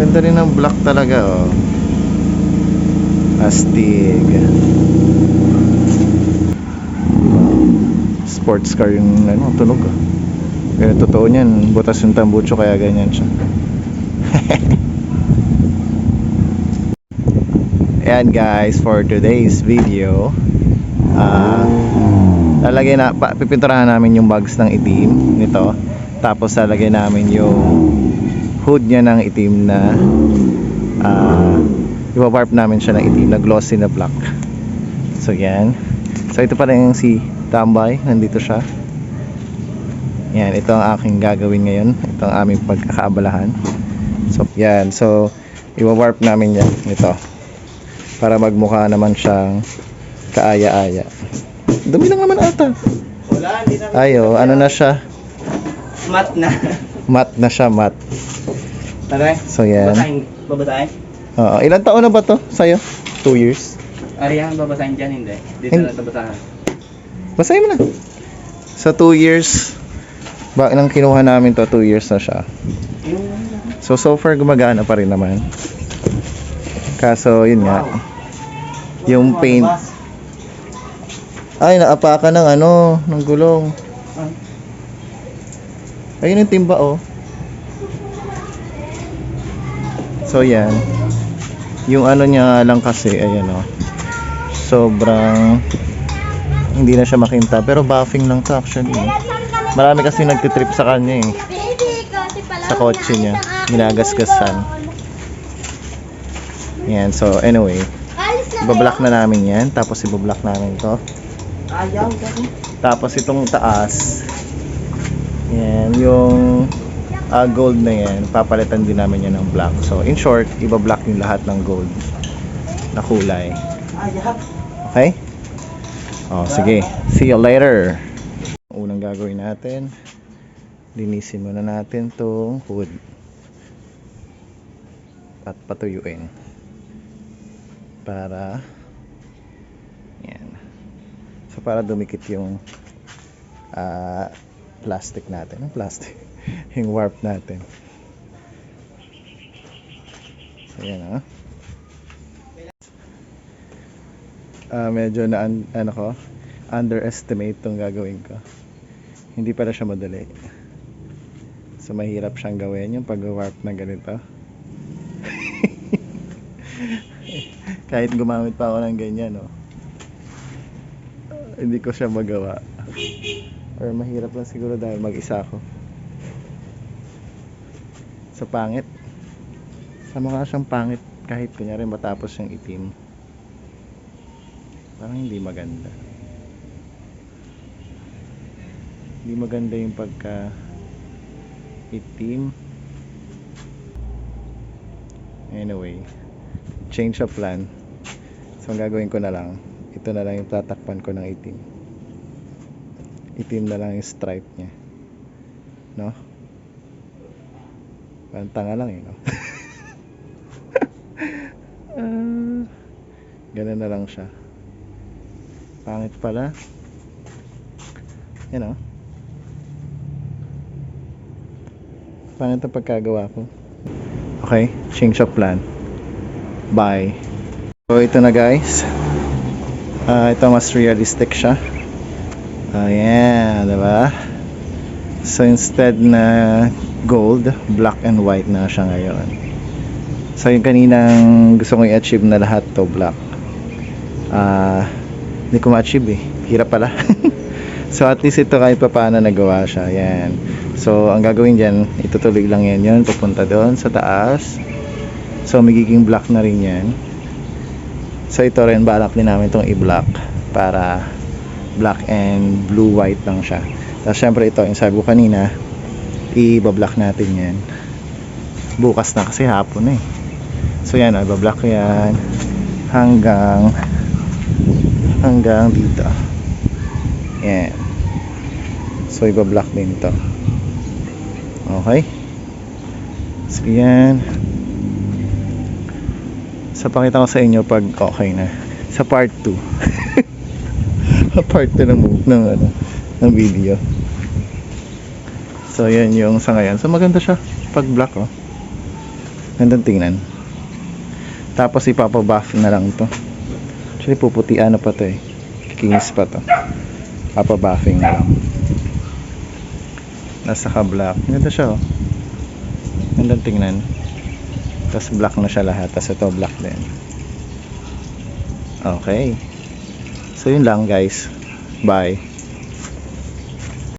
Ganda rin ng black talaga, oh. Astig. Sports car yung ano, tunog, oh. Pero totoo niyan, butas yung tambucho kaya ganyan siya. Ayan guys, for today's video, pipinturahan namin yung bags ng itim nito. Tapos lalagay namin yung hood niya ng itim na iwawarp namin siya ng itim na glossy na black. So yan. So ito pa rin yung si Tambay, nandito siya. Yan, ito ang aking gagawin ngayon. Ito ang aming pagkakaabalahan. So yan, so iwawarp namin yan ito para magmukha naman siyang kaaya-aya. Dumi lang naman ata. Wala, hindi na. Ayo, ano na siya? Mat na. Mat na siya, mat. Tara. So yan. Babasahin? Oo, ilang taon na ba to sa'yo? 2 years? Ariyan, babasahin dyan, hindi. Dito na babasahan. Basahin mo na. Sa 2 years, nang kinuha namin to, 2 years na siya. So far gumagana pa rin naman. Kaso yun nga, yung paint, ay naapakan ng ano, ng gulong. Ayun yung timba, oh. So yan, yung ano niya lang kasi, ayan, oh, sobrang hindi na siya makinta, pero buffing lang to actually. Marami kasi nagtitrip sa kanya eh, sa kotse niya, ginagasgasan. Yan, so anyway, ibablock na namin yan, tapos ibablock namin to. Tapos itong taas, yan, yung gold na yan, papalitan din namin yan ng black. So in short, ibablock yung lahat ng gold na kulay. Okay? Oh, sige, see you later. Unang gagawin natin, linisin muna natin tong hood at patuyuin para yan, so para dumikit yung plastic natin, yung warp natin. So yan, medyo na ano ko, underestimate tong gagawin ko. Hindi pala siya madali. So mahirap siyang gawin yung pag-warp na ganito. Kahit gumamit pa ako ng ganyan, no, hindi ko siya magawa. Or mahirap lang siguro dahil mag-isa ako. So pangit. Sa mukha siyang pangit kahit kunyari matapos yung itim. Parang hindi maganda. Hindi maganda yung pagka itim. Anyway, change of plan. So ang gagawin ko na lang, ito na lang yung tatakpan ko ng itim. Itim na lang yung stripe nya, no? Parang tanga lang eh, no? Ganun na lang siya. Pangit pala. Yan, no? Pangit ang pagkagawa ko. Okay, change of plan. Bye. So ito na guys, ito mas realistic siya. Ayan, diba? So instead na gold, black and white na siya ngayon. So yung kaninang gusto kong i-achieve na lahat to black, hindi ko ma-achieve eh, hirap pala. So at least ito kahit pa paano nagawa siya. Ayan. So ang gagawin dyan, itutuloy lang yan yun papunta doon sa taas. So magiging black na rin yan. So ito rin, balak din namin itong i-black para black and blue white lang siya. Tapos syempre ito, yung sabi ko kanina, i-black natin yan bukas na kasi hapon eh. So yan, i-black yan hanggang dito. Yan. So i-black din ito. Okay. So yan. So pakita ko sa inyo pag okay na sa part 2. Part 2 ng video. So yan yung sa ngayon. So maganda siya pag black, oh. Gandang tingnan. Tapos ipapabuff na lang to. Actually puputian na pa to eh. Kikinis pa to. Papabuffing na lang. Nasa ka-black. Ganda siya oh. Gandang tingnan. Tapos black na siya lahat. Tapos ito black din. Okay. So yun lang guys. Bye.